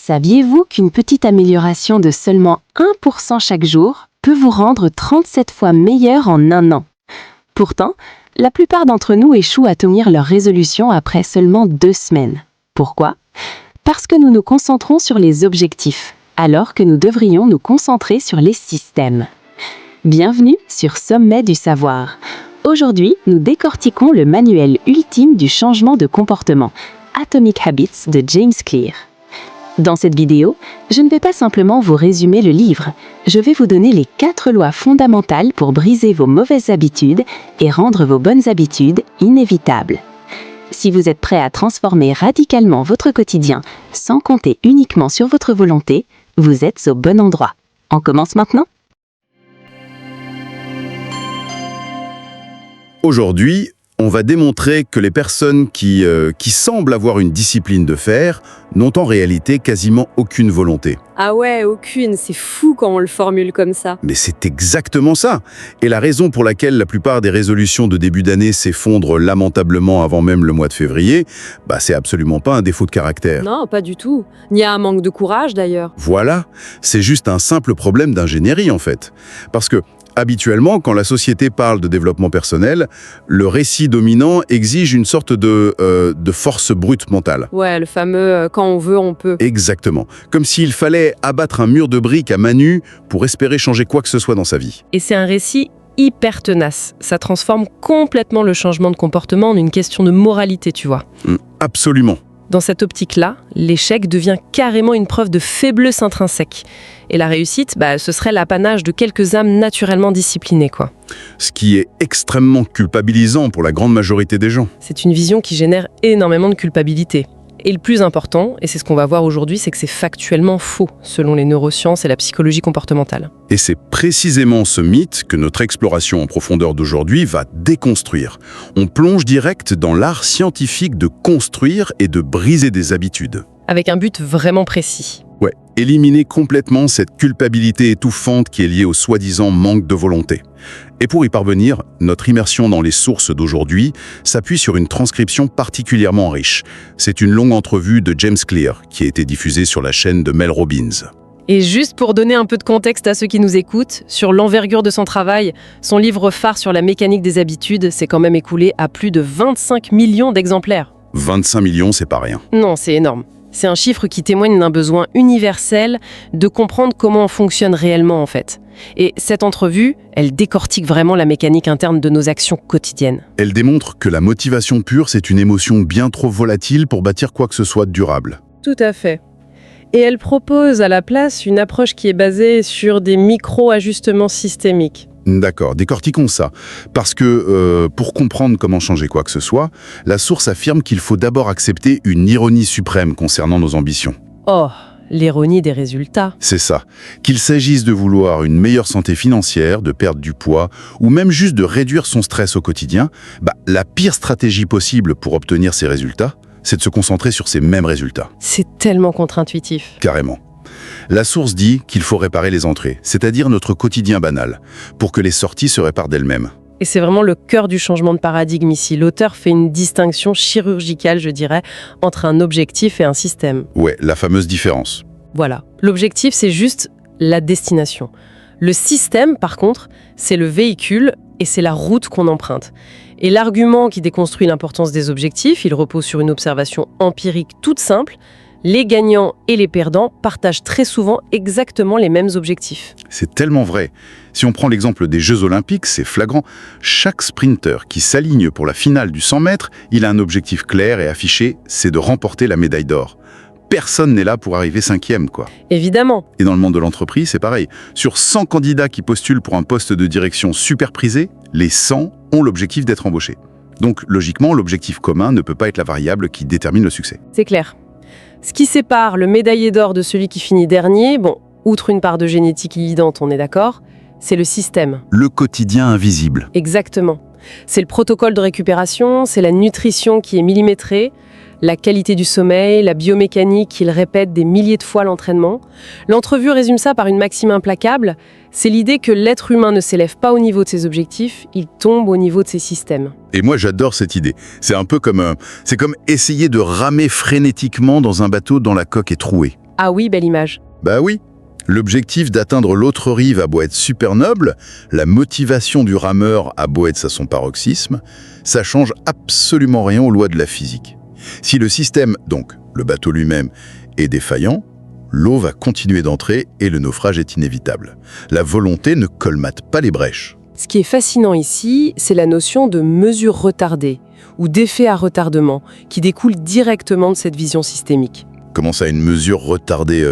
Saviez-vous qu'une petite amélioration de seulement 1% chaque jour peut vous rendre 37 fois meilleur en un an? Pourtant, la plupart d'entre nous échouent à tenir leur résolution après seulement 2 semaines. Pourquoi? Parce que nous nous concentrons sur les objectifs, alors que nous devrions nous concentrer sur les systèmes. Bienvenue sur Sommet du Savoir. Aujourd'hui, nous décortiquons le manuel ultime du changement de comportement, Atomic Habits de James Clear. Dans cette vidéo, je ne vais pas simplement vous résumer le livre, je vais vous donner les 4 lois fondamentales pour briser vos mauvaises habitudes et rendre vos bonnes habitudes inévitables. Si vous êtes prêt à transformer radicalement votre quotidien sans compter uniquement sur votre volonté, vous êtes au bon endroit. On commence maintenant ? Aujourd'hui, on va démontrer que les personnes qui semblent avoir une discipline de fer n'ont en réalité quasiment aucune volonté. Ah ouais, aucune, c'est fou quand on le formule comme ça. Mais c'est exactement ça. Et la raison pour laquelle la plupart des résolutions de début d'année s'effondrent lamentablement avant même le mois de février, c'est absolument pas un défaut de caractère. Non, pas du tout. Ni un manque de courage d'ailleurs. Voilà, c'est juste un simple problème d'ingénierie en fait. Parce que habituellement, quand la société parle de développement personnel, le récit dominant exige une sorte de force brute mentale. Ouais, le fameux quand on veut, on peut. Exactement. Comme s'il fallait abattre un mur de briques à main nue pour espérer changer quoi que ce soit dans sa vie. Et c'est un récit hyper tenace. Ça transforme complètement le changement de comportement en une question de moralité, tu vois. Absolument. Dans cette optique-là, l'échec devient carrément une preuve de faiblesse intrinsèque. Et la réussite, ce serait l'apanage de quelques âmes naturellement disciplinées, quoi. Ce qui est extrêmement culpabilisant pour la grande majorité des gens. C'est une vision qui génère énormément de culpabilité. Et le plus important, et c'est ce qu'on va voir aujourd'hui, c'est que c'est factuellement faux, selon les neurosciences et la psychologie comportementale. Et c'est précisément ce mythe que notre exploration en profondeur d'aujourd'hui va déconstruire. On plonge direct dans l'art scientifique de construire et de briser des habitudes. Avec un but vraiment précis. Ouais, éliminer complètement cette culpabilité étouffante qui est liée au soi-disant manque de volonté. Et pour y parvenir, notre immersion dans les sources d'aujourd'hui s'appuie sur une transcription particulièrement riche. C'est une longue entrevue de James Clear qui a été diffusée sur la chaîne de Mel Robbins. Et juste pour donner un peu de contexte à ceux qui nous écoutent, sur l'envergure de son travail, son livre phare sur la mécanique des habitudes s'est quand même écoulé à plus de 25 millions d'exemplaires. 25 millions, c'est pas rien. Non, c'est énorme. C'est un chiffre qui témoigne d'un besoin universel de comprendre comment on fonctionne réellement en fait. Et cette entrevue, elle décortique vraiment la mécanique interne de nos actions quotidiennes. Elle démontre que la motivation pure, c'est une émotion bien trop volatile pour bâtir quoi que ce soit de durable. Tout à fait. Et elle propose à la place une approche qui est basée sur des micro-ajustements systémiques. D'accord, décortiquons ça. Parce que pour comprendre comment changer quoi que ce soit, la source affirme qu'il faut d'abord accepter une ironie suprême concernant nos ambitions. Oh, l'ironie des résultats. C'est ça. Qu'il s'agisse de vouloir une meilleure santé financière, de perdre du poids, ou même juste de réduire son stress au quotidien, la pire stratégie possible pour obtenir ces résultats, c'est de se concentrer sur ces mêmes résultats. C'est tellement contre-intuitif. Carrément. La source dit qu'il faut réparer les entrées, c'est-à-dire notre quotidien banal, pour que les sorties se réparent d'elles-mêmes. Et c'est vraiment le cœur du changement de paradigme ici. L'auteur fait une distinction chirurgicale, je dirais, entre un objectif et un système. Ouais, la fameuse différence. Voilà. L'objectif, c'est juste la destination. Le système, par contre, c'est le véhicule et c'est la route qu'on emprunte. Et l'argument qui déconstruit l'importance des objectifs, il repose sur une observation empirique toute simple. Les gagnants et les perdants partagent très souvent exactement les mêmes objectifs. C'est tellement vrai. Si on prend l'exemple des Jeux Olympiques, c'est flagrant. Chaque sprinter qui s'aligne pour la finale du 100 mètres, il a un objectif clair et affiché, c'est de remporter la médaille d'or. Personne n'est là pour arriver 5e, quoi. Évidemment. Et dans le monde de l'entreprise, c'est pareil. Sur 100 candidats qui postulent pour un poste de direction super prisé, les 100 ont l'objectif d'être embauchés. Donc, logiquement, l'objectif commun ne peut pas être la variable qui détermine le succès. C'est clair. Ce qui sépare le médaillé d'or de celui qui finit dernier, outre une part de génétique évidente, on est d'accord, c'est le système. Le quotidien invisible. Exactement. C'est le protocole de récupération, c'est la nutrition qui est millimétrée, la qualité du sommeil, la biomécanique qu'il répète des milliers de fois l'entraînement. L'entrevue résume ça par une maxime implacable, c'est l'idée que l'être humain ne s'élève pas au niveau de ses objectifs, il tombe au niveau de ses systèmes. Et moi j'adore cette idée. C'est un peu comme essayer de ramer frénétiquement dans un bateau dont la coque est trouée. Ah oui, belle image. Bah oui. L'objectif d'atteindre l'autre rive a beau être super noble, la motivation du rameur a beau être à son paroxysme, ça change absolument rien aux lois de la physique. Si le système, donc le bateau lui-même, est défaillant, l'eau va continuer d'entrer et le naufrage est inévitable. La volonté ne colmate pas les brèches. Ce qui est fascinant ici, c'est la notion de mesure retardée ou d'effet à retardement qui découle directement de cette vision systémique. Comment ça, une mesure retardée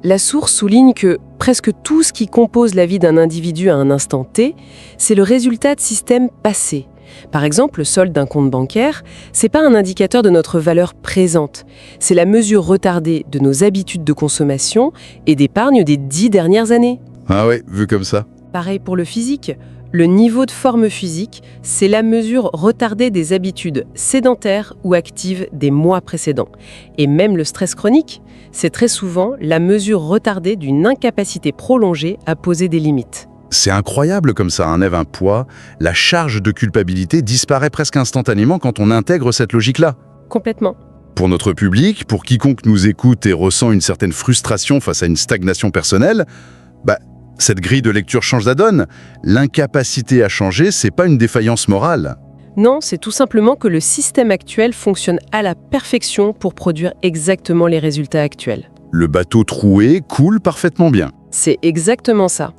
La source souligne que presque tout ce qui compose la vie d'un individu à un instant T, c'est le résultat de systèmes passés. Par exemple, le solde d'un compte bancaire, c'est pas un indicateur de notre valeur présente, c'est la mesure retardée de nos habitudes de consommation et d'épargne des 10 dernières années. Ah ouais, vu comme ça. Pareil pour le physique. Le niveau de forme physique, c'est la mesure retardée des habitudes sédentaires ou actives des mois précédents. Et même le stress chronique, c'est très souvent la mesure retardée d'une incapacité prolongée à poser des limites. C'est incroyable comme ça enlève un poids, la charge de culpabilité disparaît presque instantanément quand on intègre cette logique-là. Complètement. Pour notre public, pour quiconque nous écoute et ressent une certaine frustration face à une stagnation personnelle, cette grille de lecture change la donne. L'incapacité à changer, c'est pas une défaillance morale. Non, c'est tout simplement que le système actuel fonctionne à la perfection pour produire exactement les résultats actuels. Le bateau troué coule parfaitement bien. C'est exactement ça.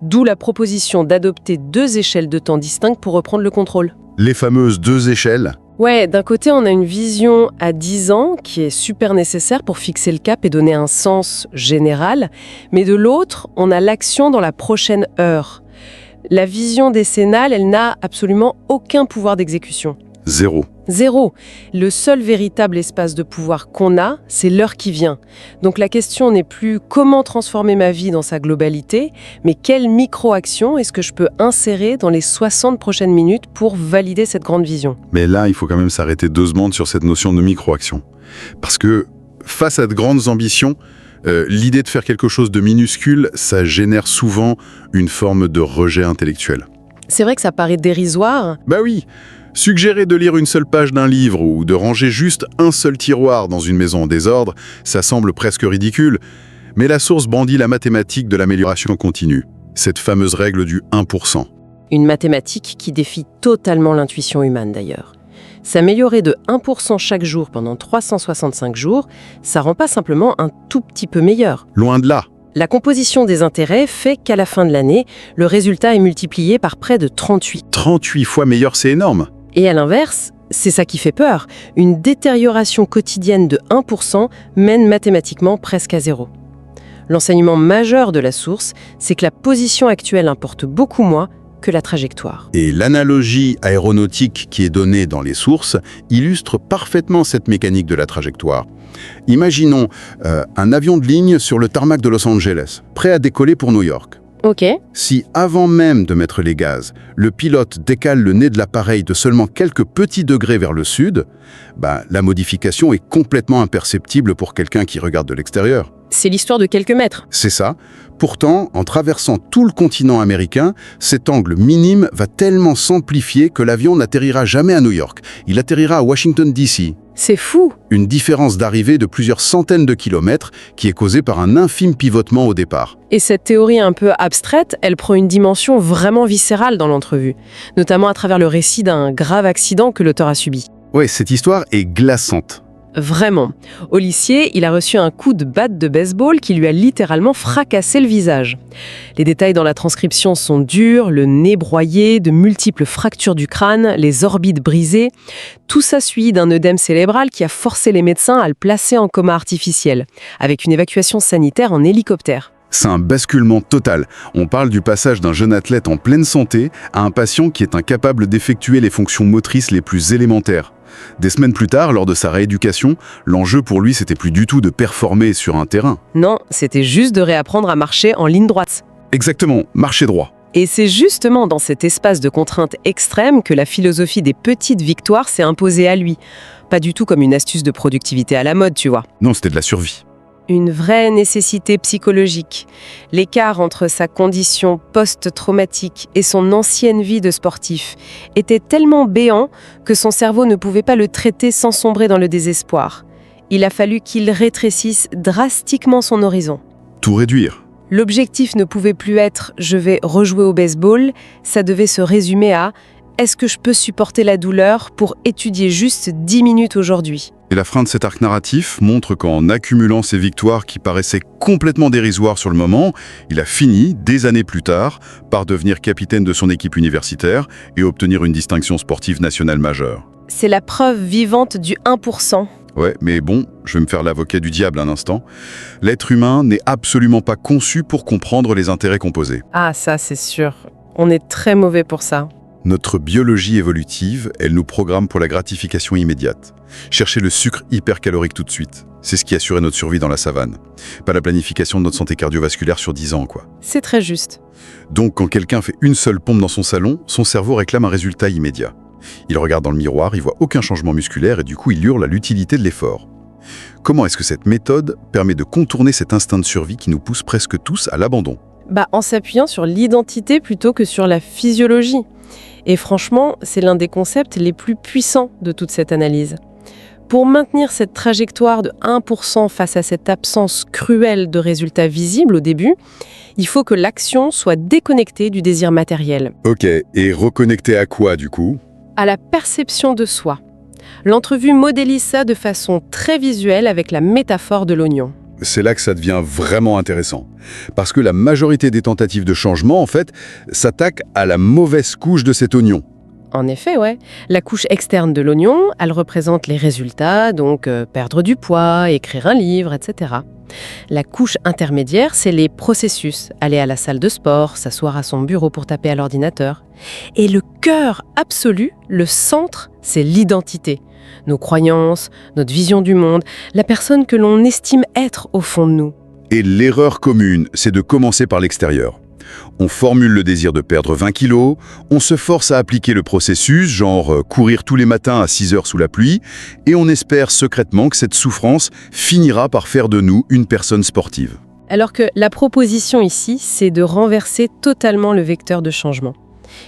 D'où la proposition d'adopter 2 échelles de temps distinctes pour reprendre le contrôle. Les fameuses 2 échelles. Ouais, d'un côté, on a une vision à 10 ans qui est super nécessaire pour fixer le cap et donner un sens général, mais de l'autre, on a l'action dans la prochaine heure. La vision décennale, elle n'a absolument aucun pouvoir d'exécution. 0. Le seul véritable espace de pouvoir qu'on a, c'est l'heure qui vient. Donc la question n'est plus comment transformer ma vie dans sa globalité, mais quelle micro-action est-ce que je peux insérer dans les 60 prochaines minutes pour valider cette grande vision. Mais là, il faut quand même s'arrêter 2 secondes sur cette notion de micro-action. Parce que face à de grandes ambitions, l'idée de faire quelque chose de minuscule, ça génère souvent une forme de rejet intellectuel. C'est vrai que ça paraît dérisoire. Bah oui. Suggérer de lire une seule page d'un livre ou de ranger juste un seul tiroir dans une maison en désordre, ça semble presque ridicule. Mais la source brandit la mathématique de l'amélioration continue, cette fameuse règle du 1%. Une mathématique qui défie totalement l'intuition humaine d'ailleurs. S'améliorer de 1% chaque jour pendant 365 jours, ça rend pas simplement un tout petit peu meilleur. Loin de là. La composition des intérêts fait qu'à la fin de l'année, le résultat est multiplié par près de 38. 38 fois meilleur, c'est énorme. Et à l'inverse, c'est ça qui fait peur. Une détérioration quotidienne de 1% mène mathématiquement presque à 0. L'enseignement majeur de la source, c'est que la position actuelle importe beaucoup moins que la trajectoire. Et l'analogie aéronautique qui est donnée dans les sources illustre parfaitement cette mécanique de la trajectoire. Imaginons un avion de ligne sur le tarmac de Los Angeles, prêt à décoller pour New York. Ok. Si avant même de mettre les gaz, le pilote décale le nez de l'appareil de seulement quelques petits degrés vers le sud, la modification est complètement imperceptible pour quelqu'un qui regarde de l'extérieur. C'est l'histoire de quelques mètres. C'est ça. Pourtant, en traversant tout le continent américain, cet angle minime va tellement s'amplifier que l'avion n'atterrira jamais à New York. Il atterrira à Washington, D.C. C'est fou. Une différence d'arrivée de plusieurs centaines de kilomètres qui est causée par un infime pivotement au départ. Et cette théorie un peu abstraite, elle prend une dimension vraiment viscérale dans l'entrevue, notamment à travers le récit d'un grave accident que l'auteur a subi. Ouais, cette histoire est glaçante. Vraiment. Au lycée, il a reçu un coup de batte de baseball qui lui a littéralement fracassé le visage. Les détails dans la transcription sont durs, le nez broyé, de multiples fractures du crâne, les orbites brisées. Tout ça suivi d'un œdème cérébral qui a forcé les médecins à le placer en coma artificiel, avec une évacuation sanitaire en hélicoptère. C'est un basculement total. On parle du passage d'un jeune athlète en pleine santé à un patient qui est incapable d'effectuer les fonctions motrices les plus élémentaires. Des semaines plus tard, lors de sa rééducation, l'enjeu pour lui, c'était plus du tout de performer sur un terrain. Non, c'était juste de réapprendre à marcher en ligne droite. Exactement, marcher droit. Et c'est justement dans cet espace de contrainte extrême que la philosophie des petites victoires s'est imposée à lui. Pas du tout comme une astuce de productivité à la mode, tu vois. Non, c'était de la survie. Une vraie nécessité psychologique. L'écart entre sa condition post-traumatique et son ancienne vie de sportif était tellement béant que son cerveau ne pouvait pas le traiter sans sombrer dans le désespoir. Il a fallu qu'il rétrécisse drastiquement son horizon. Tout réduire. L'objectif ne pouvait plus être « je vais rejouer au baseball », ça devait se résumer à « est-ce que je peux supporter la douleur pour étudier juste 10 minutes aujourd'hui ?» Et la fin de cet arc narratif montre qu'en accumulant ces victoires qui paraissaient complètement dérisoires sur le moment, il a fini, des années plus tard, par devenir capitaine de son équipe universitaire et obtenir une distinction sportive nationale majeure. C'est la preuve vivante du 1%. Ouais, mais bon, je vais me faire l'avocat du diable un instant. L'être humain n'est absolument pas conçu pour comprendre les intérêts composés. Ah, ça c'est sûr. On est très mauvais pour ça. Notre biologie évolutive, elle nous programme pour la gratification immédiate. Chercher le sucre hypercalorique tout de suite. C'est ce qui assurait notre survie dans la savane. Pas la planification de notre santé cardiovasculaire sur 10 ans, quoi. C'est très juste. Donc, quand quelqu'un fait une seule pompe dans son salon, son cerveau réclame un résultat immédiat. Il regarde dans le miroir, il voit aucun changement musculaire et du coup, il hurle à l'utilité de l'effort. Comment est-ce que cette méthode permet de contourner cet instinct de survie qui nous pousse presque tous à l'abandon ? En s'appuyant sur l'identité plutôt que sur la physiologie. Et franchement, c'est l'un des concepts les plus puissants de toute cette analyse. Pour maintenir cette trajectoire de 1% face à cette absence cruelle de résultats visibles au début, il faut que l'action soit déconnectée du désir matériel. Ok, et reconnecté à quoi du coup ? À la perception de soi. L'entrevue modélise ça de façon très visuelle avec la métaphore de l'oignon. C'est là que ça devient vraiment intéressant. Parce que la majorité des tentatives de changement, en fait, s'attaquent à la mauvaise couche de cet oignon. En effet, ouais. La couche externe de l'oignon, elle représente les résultats, donc perdre du poids, écrire un livre, etc. La couche intermédiaire, c'est les processus. Aller à la salle de sport, s'asseoir à son bureau pour taper à l'ordinateur. Et le cœur absolu, le centre, c'est l'identité. Nos croyances, notre vision du monde, la personne que l'on estime être au fond de nous. Et l'erreur commune, c'est de commencer par l'extérieur. On formule le désir de perdre 20 kilos, on se force à appliquer le processus, genre courir tous les matins à 6 heures sous la pluie, et on espère secrètement que cette souffrance finira par faire de nous une personne sportive. Alors que la proposition ici, c'est de renverser totalement le vecteur de changement.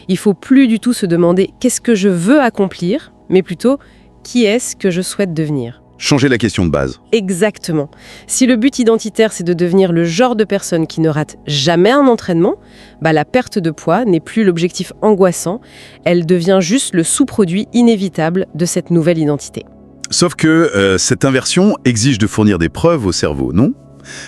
Il ne faut plus du tout se demander qu'est-ce que je veux accomplir, mais plutôt qui est-ce que je souhaite devenir. Changer la question de base. Exactement. Si le but identitaire, c'est de devenir le genre de personne qui ne rate jamais un entraînement, la perte de poids n'est plus l'objectif angoissant, elle devient juste le sous-produit inévitable de cette nouvelle identité. Sauf que cette inversion exige de fournir des preuves au cerveau, non ?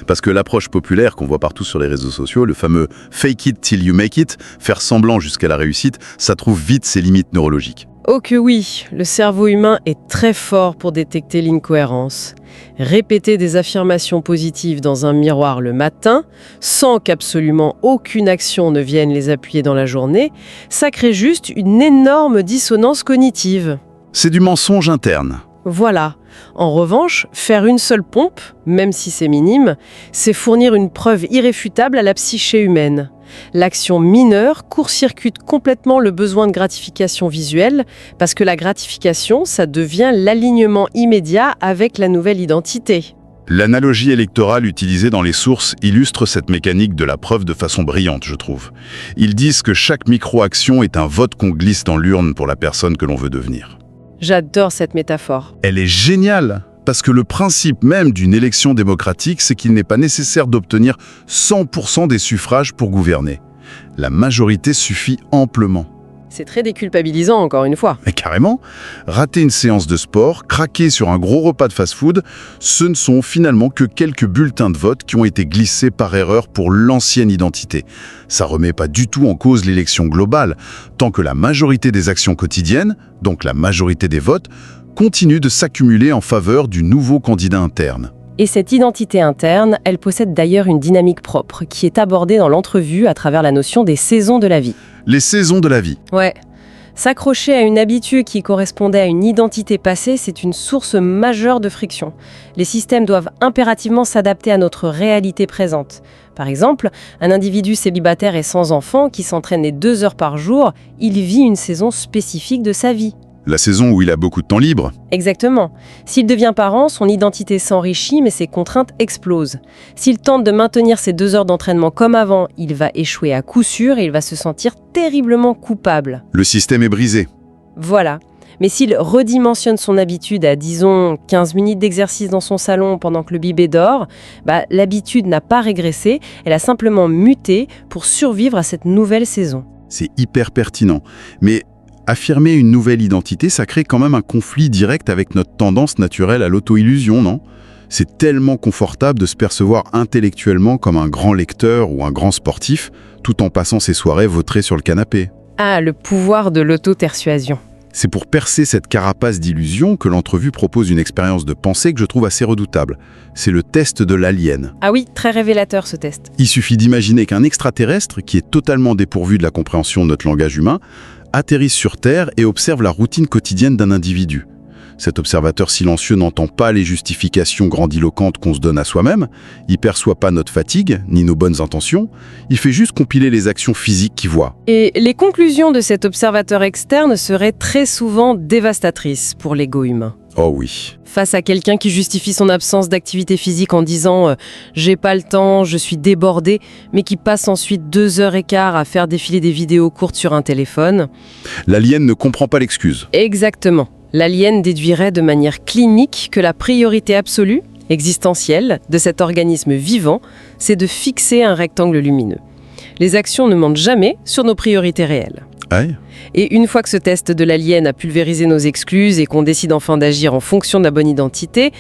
Parce que l'approche populaire qu'on voit partout sur les réseaux sociaux, le fameux « fake it till you make it », faire semblant jusqu'à la réussite, ça trouve vite ses limites neurologiques. Oh que oui, le cerveau humain est très fort pour détecter l'incohérence. Répéter des affirmations positives dans un miroir le matin, sans qu'absolument aucune action ne vienne les appuyer dans la journée, ça crée juste une énorme dissonance cognitive. C'est du mensonge interne. Voilà. En revanche, faire une seule pompe, même si c'est minime, c'est fournir une preuve irréfutable à la psyché humaine. L'action mineure court-circuite complètement le besoin de gratification visuelle, parce que la gratification, ça devient l'alignement immédiat avec la nouvelle identité. L'analogie électorale utilisée dans les sources illustre cette mécanique de la preuve de façon brillante, je trouve. Ils disent que chaque micro-action est un vote qu'on glisse dans l'urne pour la personne que l'on veut devenir. J'adore cette métaphore. Elle est géniale, parce que le principe même d'une élection démocratique, c'est qu'il n'est pas nécessaire d'obtenir 100% des suffrages pour gouverner. La majorité suffit amplement. C'est très déculpabilisant, encore une fois. Mais carrément, rater une séance de sport, craquer sur un gros repas de fast-food, ce ne sont finalement que quelques bulletins de vote qui ont été glissés par erreur pour l'ancienne identité. Ça remet pas du tout en cause l'élection globale, tant que la majorité des actions quotidiennes, donc la majorité des votes, continue de s'accumuler en faveur du nouveau candidat interne. Et cette identité interne, elle possède d'ailleurs une dynamique propre, qui est abordée dans l'entrevue à travers la notion des saisons de la vie. Les saisons de la vie. Ouais. S'accrocher à une habitude qui correspondait à une identité passée, c'est une source majeure de friction. Les systèmes doivent impérativement s'adapter à notre réalité présente. Par exemple, un individu célibataire et sans enfant qui s'entraîne les 2 heures par jour, il vit une saison spécifique de sa vie. La saison où il a beaucoup de temps libre. Exactement. S'il devient parent, son identité s'enrichit, mais ses contraintes explosent. S'il tente de maintenir ses 2 heures d'entraînement comme avant, il va échouer à coup sûr et il va se sentir terriblement coupable. Le système est brisé. Voilà. Mais s'il redimensionne son habitude à, disons, 15 minutes d'exercice dans son salon pendant que le bébé dort, l'habitude n'a pas régressé, elle a simplement muté pour survivre à cette nouvelle saison. C'est hyper pertinent. Mais affirmer une nouvelle identité, ça crée quand même un conflit direct avec notre tendance naturelle à l'auto-illusion, non ? C'est tellement confortable de se percevoir intellectuellement comme un grand lecteur ou un grand sportif, tout en passant ses soirées vautrées sur le canapé. Ah, le pouvoir de l'auto-persuasion. C'est pour percer cette carapace d'illusion que l'entrevue propose une expérience de pensée que je trouve assez redoutable. C'est le test de l'alien. Ah oui, très révélateur ce test. Il suffit d'imaginer qu'un extraterrestre, qui est totalement dépourvu de la compréhension de notre langage humain, atterrisse sur Terre et observe la routine quotidienne d'un individu. Cet observateur silencieux n'entend pas les justifications grandiloquentes qu'on se donne à soi-même, il perçoit pas notre fatigue, ni nos bonnes intentions, il fait juste compiler les actions physiques qu'il voit. Et les conclusions de cet observateur externe seraient très souvent dévastatrices pour l'ego humain. Oh oui. Face à quelqu'un qui justifie son absence d'activité physique en disant « j'ai pas le temps, je suis débordé », mais qui passe ensuite 2 heures et quart à faire défiler des vidéos courtes sur un téléphone. L'alien ne comprend pas l'excuse. Exactement. L'alien déduirait de manière clinique que la priorité absolue, existentielle, de cet organisme vivant, c'est de fixer un rectangle lumineux. Les actions ne mentent jamais sur nos priorités réelles. Aïe. Et une fois que ce test de l'alien a pulvérisé nos excuses et qu'on décide enfin d'agir en fonction de la bonne identité,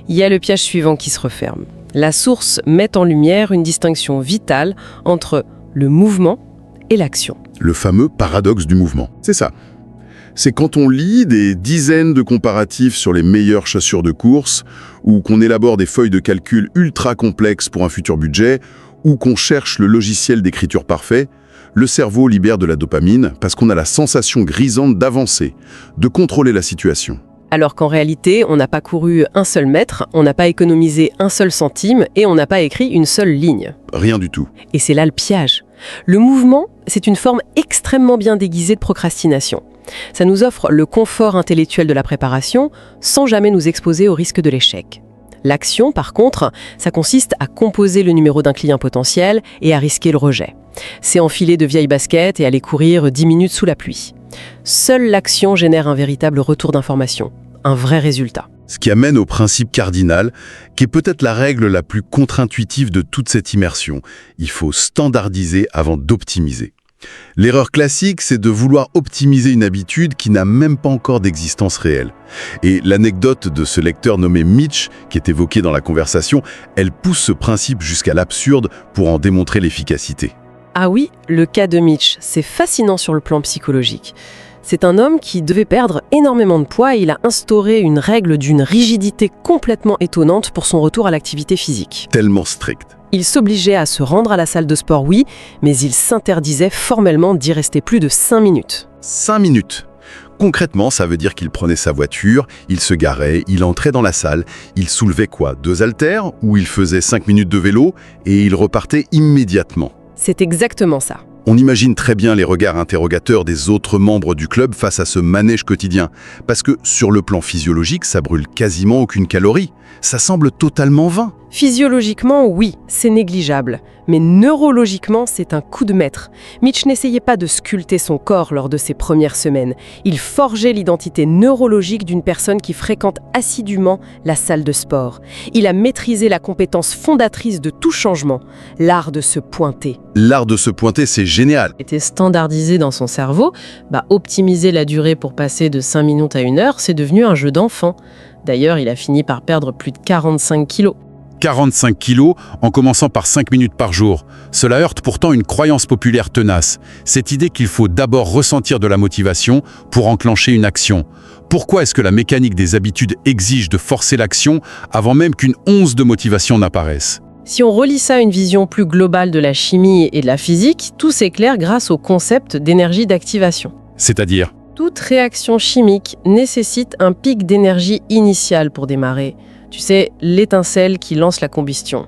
il y a le piège suivant qui se referme. La source met en lumière une distinction vitale entre le mouvement et l'action. Le fameux paradoxe du mouvement. C'est ça. C'est quand on lit des dizaines de comparatifs sur les meilleures chaussures de course, ou qu'on élabore des feuilles de calcul ultra complexes pour un futur budget, ou qu'on cherche le logiciel d'écriture parfait, le cerveau libère de la dopamine parce qu'on a la sensation grisante d'avancer, de contrôler la situation. Alors qu'en réalité, on n'a pas couru un seul mètre, on n'a pas économisé un seul centime et on n'a pas écrit une seule ligne. Rien du tout. Et c'est là le piège. Le mouvement, c'est une forme extrêmement bien déguisée de procrastination. Ça nous offre le confort intellectuel de la préparation sans jamais nous exposer au risque de l'échec. L'action, par contre, ça consiste à composer le numéro d'un client potentiel et à risquer le rejet. C'est enfiler de vieilles baskets et aller courir 10 minutes sous la pluie. Seule l'action génère un véritable retour d'information, un vrai résultat. Ce qui amène au principe cardinal, qui est peut-être la règle la plus contre-intuitive de toute cette immersion. Il faut standardiser avant d'optimiser. L'erreur classique, c'est de vouloir optimiser une habitude qui n'a même pas encore d'existence réelle. Et l'anecdote de ce lecteur nommé Mitch, qui est évoqué dans la conversation, elle pousse ce principe jusqu'à l'absurde pour en démontrer l'efficacité. Ah oui, le cas de Mitch, c'est fascinant sur le plan psychologique. C'est un homme qui devait perdre énormément de poids et il a instauré une règle d'une rigidité complètement étonnante pour son retour à l'activité physique. Tellement strict. Il s'obligeait à se rendre à la salle de sport, oui, mais il s'interdisait formellement d'y rester plus de 5 minutes. 5 minutes. Concrètement, ça veut dire qu'il prenait sa voiture, il se garait, il entrait dans la salle, il soulevait 2 haltères, ou il faisait 5 minutes de vélo, et il repartait immédiatement. C'est exactement ça. On imagine très bien les regards interrogateurs des autres membres du club face à ce manège quotidien. Parce que, sur le plan physiologique, ça brûle quasiment aucune calorie. Ça semble totalement vain. Physiologiquement, oui, c'est négligeable. Mais neurologiquement, c'est un coup de maître. Mitch n'essayait pas de sculpter son corps lors de ses premières semaines. Il forgeait l'identité neurologique d'une personne qui fréquente assidûment la salle de sport. Il a maîtrisé la compétence fondatrice de tout changement, l'art de se pointer. L'art de se pointer, c'est génial. Était standardisé dans son cerveau, optimiser la durée pour passer de 5 minutes à 1 heure, c'est devenu un jeu d'enfant. D'ailleurs, il a fini par perdre plus de 45 kilos. 45 kilos en commençant par 5 minutes par jour. Cela heurte pourtant une croyance populaire tenace. Cette idée qu'il faut d'abord ressentir de la motivation pour enclencher une action. Pourquoi est-ce que la mécanique des habitudes exige de forcer l'action avant même qu'une once de motivation n'apparaisse ? Si on relie ça à une vision plus globale de la chimie et de la physique, tout s'éclaire grâce au concept d'énergie d'activation. C'est-à-dire ? Toute réaction chimique nécessite un pic d'énergie initial pour démarrer. Tu sais, l'étincelle qui lance la combustion.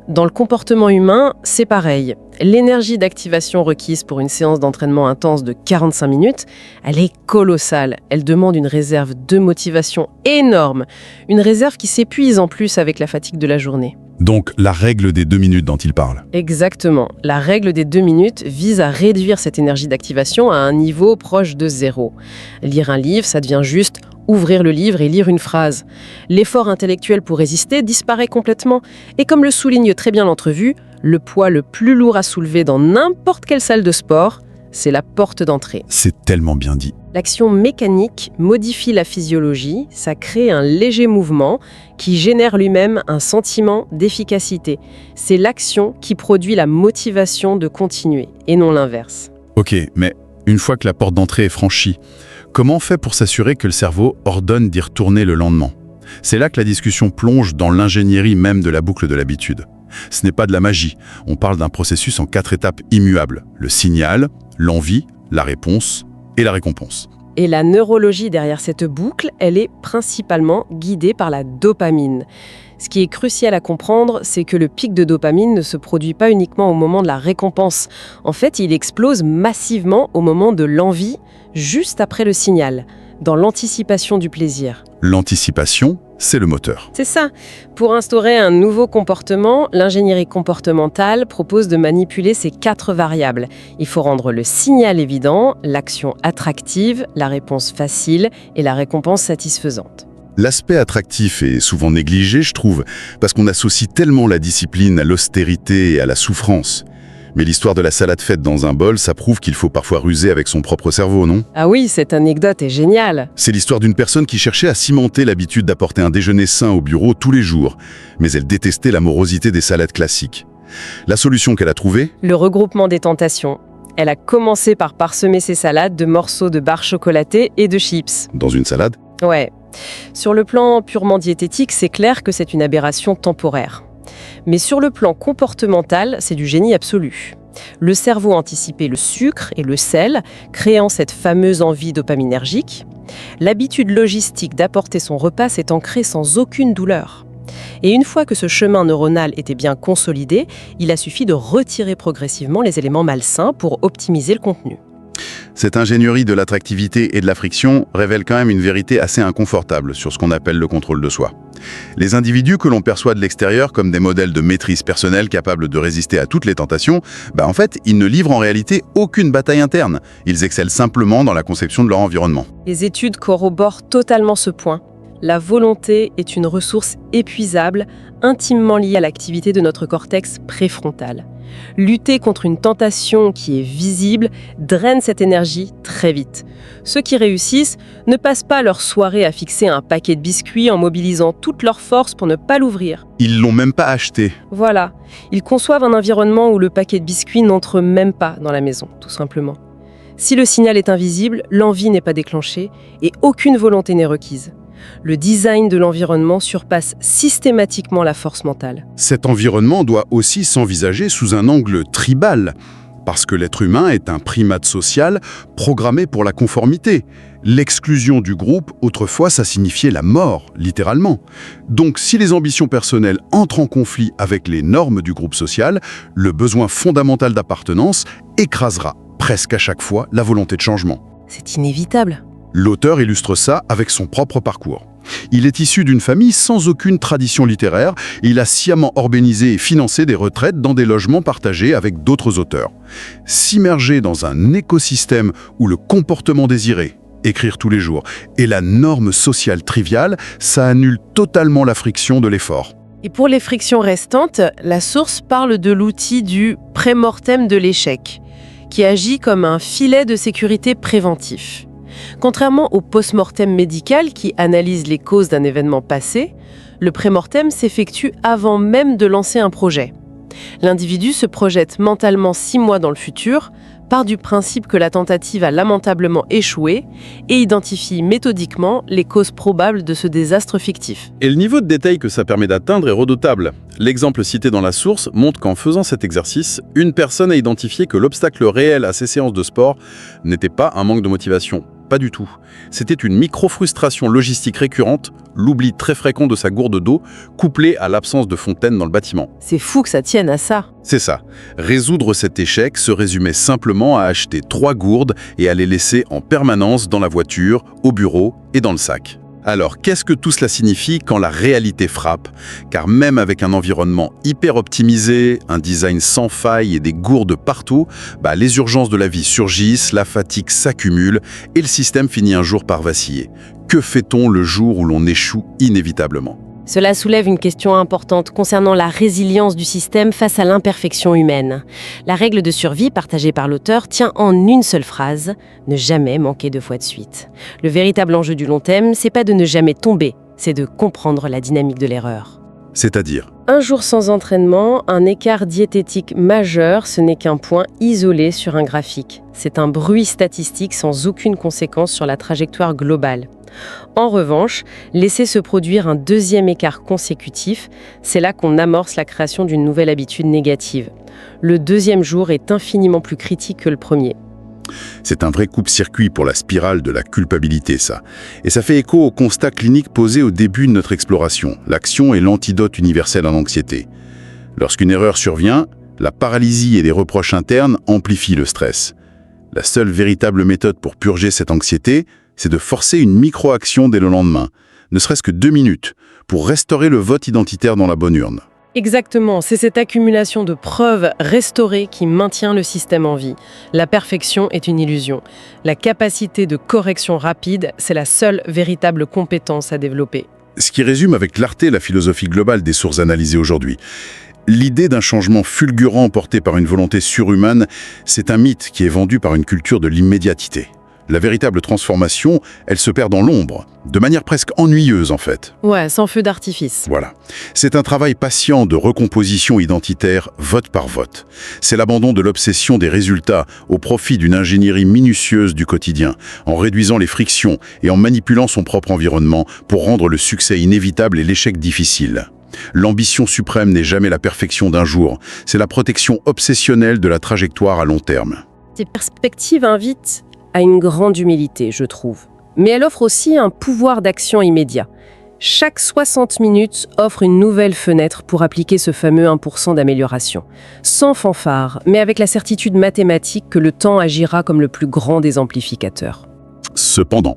Dans le comportement humain, c'est pareil. L'énergie d'activation requise pour une séance d'entraînement intense de 45 minutes, elle est colossale. Elle demande une réserve de motivation énorme. Une réserve qui s'épuise en plus avec la fatigue de la journée. Donc la règle des 2 minutes dont il parle. Exactement. La règle des 2 minutes vise à réduire cette énergie d'activation à un niveau proche de 0. Lire un livre, ça devient juste ouvrir le livre et lire une phrase. L'effort intellectuel pour résister disparaît complètement. Et comme le souligne très bien l'entrevue, le poids le plus lourd à soulever dans n'importe quelle salle de sport, c'est la porte d'entrée. C'est tellement bien dit. L'action mécanique modifie la physiologie, ça crée un léger mouvement qui génère lui-même un sentiment d'efficacité. C'est l'action qui produit la motivation de continuer, et non l'inverse. Ok, mais une fois que la porte d'entrée est franchie, comment on fait pour s'assurer que le cerveau ordonne d'y retourner le lendemain? C'est là que la discussion plonge dans l'ingénierie même de la boucle de l'habitude. Ce n'est pas de la magie, on parle d'un processus en 4 étapes immuables. Le signal, l'envie, la réponse et la récompense. Et la neurologie derrière cette boucle, elle est principalement guidée par la dopamine. Ce qui est crucial à comprendre, c'est que le pic de dopamine ne se produit pas uniquement au moment de la récompense. En fait, il explose massivement au moment de l'envie, juste après le signal, dans l'anticipation du plaisir. L'anticipation, c'est le moteur. C'est ça. Pour instaurer un nouveau comportement, l'ingénierie comportementale propose de manipuler ces 4 variables. Il faut rendre le signal évident, l'action attractive, la réponse facile et la récompense satisfaisante. L'aspect attractif est souvent négligé, je trouve, parce qu'on associe tellement la discipline à l'austérité et à la souffrance. Mais l'histoire de la salade faite dans un bol, ça prouve qu'il faut parfois ruser avec son propre cerveau, non? Ah oui, cette anecdote est géniale. C'est l'histoire d'une personne qui cherchait à cimenter l'habitude d'apporter un déjeuner sain au bureau tous les jours, mais elle détestait la morosité des salades classiques. La solution qu'elle a trouvée? Le regroupement des tentations. Elle a commencé par parsemer ses salades de morceaux de barres chocolatées et de chips. Dans une salade? Ouais. Sur le plan purement diététique, c'est clair que c'est une aberration temporaire. Mais sur le plan comportemental, c'est du génie absolu. Le cerveau anticipait le sucre et le sel, créant cette fameuse envie dopaminergique. L'habitude logistique d'apporter son repas s'est ancrée sans aucune douleur. Et une fois que ce chemin neuronal était bien consolidé, il a suffi de retirer progressivement les éléments malsains pour optimiser le contenu. Cette ingénierie de l'attractivité et de la friction révèle quand même une vérité assez inconfortable sur ce qu'on appelle le contrôle de soi. Les individus que l'on perçoit de l'extérieur comme des modèles de maîtrise personnelle capables de résister à toutes les tentations, en fait, ils ne livrent en réalité aucune bataille interne. Ils excellent simplement dans la conception de leur environnement. Les études corroborent totalement ce point. La volonté est une ressource épuisable, intimement liée à l'activité de notre cortex préfrontal. Lutter contre une tentation qui est visible draine cette énergie très vite. Ceux qui réussissent ne passent pas leur soirée à fixer un paquet de biscuits en mobilisant toute leur force pour ne pas l'ouvrir. Ils l'ont même pas acheté. Voilà, ils conçoivent un environnement où le paquet de biscuits n'entre même pas dans la maison, tout simplement. Si le signal est invisible, l'envie n'est pas déclenchée et aucune volonté n'est requise. Le design de l'environnement surpasse systématiquement la force mentale. Cet environnement doit aussi s'envisager sous un angle tribal, parce que l'être humain est un primate social programmé pour la conformité. L'exclusion du groupe, autrefois, ça signifiait la mort, littéralement. Donc, si les ambitions personnelles entrent en conflit avec les normes du groupe social, le besoin fondamental d'appartenance écrasera presque à chaque fois la volonté de changement. C'est inévitable. L'auteur illustre ça avec son propre parcours. Il est issu d'une famille sans aucune tradition littéraire et il a sciemment organisé et financé des retraites dans des logements partagés avec d'autres auteurs. S'immerger dans un écosystème où le comportement désiré, écrire tous les jours, et la norme sociale triviale, ça annule totalement la friction de l'effort. Et pour les frictions restantes, la source parle de l'outil du pré-mortem de l'échec, qui agit comme un filet de sécurité préventif. Contrairement au post-mortem médical qui analyse les causes d'un événement passé, le pré-mortem s'effectue avant même de lancer un projet. L'individu se projette mentalement 6 mois dans le futur, part du principe que la tentative a lamentablement échoué et identifie méthodiquement les causes probables de ce désastre fictif. Et le niveau de détail que ça permet d'atteindre est redoutable. L'exemple cité dans la source montre qu'en faisant cet exercice, une personne a identifié que l'obstacle réel à ses séances de sport n'était pas un manque de motivation. Pas du tout. C'était une micro-frustration logistique récurrente, l'oubli très fréquent de sa gourde d'eau, couplé à l'absence de fontaine dans le bâtiment. C'est fou que ça tienne à ça. C'est ça. Résoudre cet échec se résumait simplement à acheter 3 gourdes et à les laisser en permanence dans la voiture, au bureau et dans le sac. Alors, qu'est-ce que tout cela signifie quand la réalité frappe? Car même avec un environnement hyper optimisé, un design sans faille et des gourdes partout, les urgences de la vie surgissent, la fatigue s'accumule et le système finit un jour par vaciller. Que fait-on le jour où l'on échoue inévitablement? Cela soulève une question importante concernant la résilience du système face à l'imperfection humaine. La règle de survie partagée par l'auteur tient en une seule phrase : ne jamais manquer 2 fois de suite. Le véritable enjeu du long terme, c'est pas de ne jamais tomber, c'est de comprendre la dynamique de l'erreur. C'est-à-dire? Un jour sans entraînement, un écart diététique majeur, ce n'est qu'un point isolé sur un graphique. C'est un bruit statistique sans aucune conséquence sur la trajectoire globale. En revanche, laisser se produire un deuxième écart consécutif, c'est là qu'on amorce la création d'une nouvelle habitude négative. Le deuxième jour est infiniment plus critique que le premier. C'est un vrai coupe-circuit pour la spirale de la culpabilité, ça. Et ça fait écho au constat clinique posé au début de notre exploration. L'action est l'antidote universel en anxiété. Lorsqu'une erreur survient, la paralysie et les reproches internes amplifient le stress. La seule véritable méthode pour purger cette anxiété, c'est de forcer une micro-action dès le lendemain, ne serait-ce que 2 minutes, pour restaurer le vote identitaire dans la bonne urne. Exactement, c'est cette accumulation de preuves restaurées qui maintient le système en vie. La perfection est une illusion. La capacité de correction rapide, c'est la seule véritable compétence à développer. Ce qui résume avec clarté la philosophie globale des sources analysées aujourd'hui. L'idée d'un changement fulgurant porté par une volonté surhumaine, c'est un mythe qui est vendu par une culture de l'immédiatité. La véritable transformation, elle se perd dans l'ombre, de manière presque ennuyeuse en fait. Ouais, sans feu d'artifice. Voilà. C'est un travail patient de recomposition identitaire, vote par vote. C'est l'abandon de l'obsession des résultats au profit d'une ingénierie minutieuse du quotidien, en réduisant les frictions et en manipulant son propre environnement pour rendre le succès inévitable et l'échec difficile. L'ambition suprême n'est jamais la perfection d'un jour, c'est la protection obsessionnelle de la trajectoire à long terme. Ces perspectives invitent à une grande humilité, je trouve. Mais elle offre aussi un pouvoir d'action immédiat. Chaque 60 minutes offre une nouvelle fenêtre pour appliquer ce fameux 1% d'amélioration. Sans fanfare, mais avec la certitude mathématique que le temps agira comme le plus grand des amplificateurs. Cependant,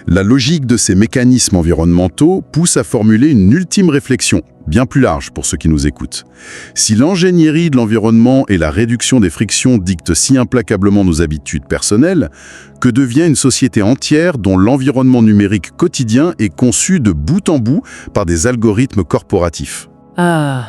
la logique de ces mécanismes environnementaux pousse à formuler une ultime réflexion, bien plus large pour ceux qui nous écoutent. Si l'ingénierie de l'environnement et la réduction des frictions dictent si implacablement nos habitudes personnelles, que devient une société entière dont l'environnement numérique quotidien est conçu de bout en bout par des algorithmes corporatifs? Ah,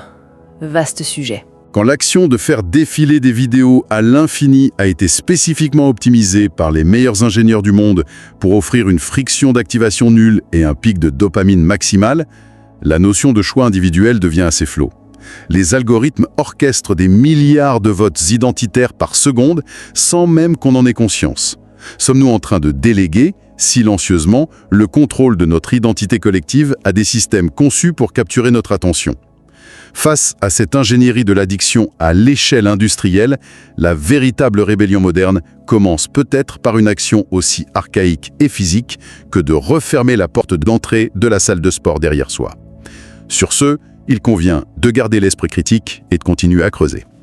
vaste sujet. Quand l'action de faire défiler des vidéos à l'infini a été spécifiquement optimisée par les meilleurs ingénieurs du monde pour offrir une friction d'activation nulle et un pic de dopamine maximal, la notion de choix individuel devient assez floue. Les algorithmes orchestrent des milliards de votes identitaires par seconde sans même qu'on en ait conscience. Sommes-nous en train de déléguer, silencieusement, le contrôle de notre identité collective à des systèmes conçus pour capturer notre attention? Face à cette ingénierie de l'addiction à l'échelle industrielle, la véritable rébellion moderne commence peut-être par une action aussi archaïque et physique que de refermer la porte d'entrée de la salle de sport derrière soi. Sur ce, il convient de garder l'esprit critique et de continuer à creuser.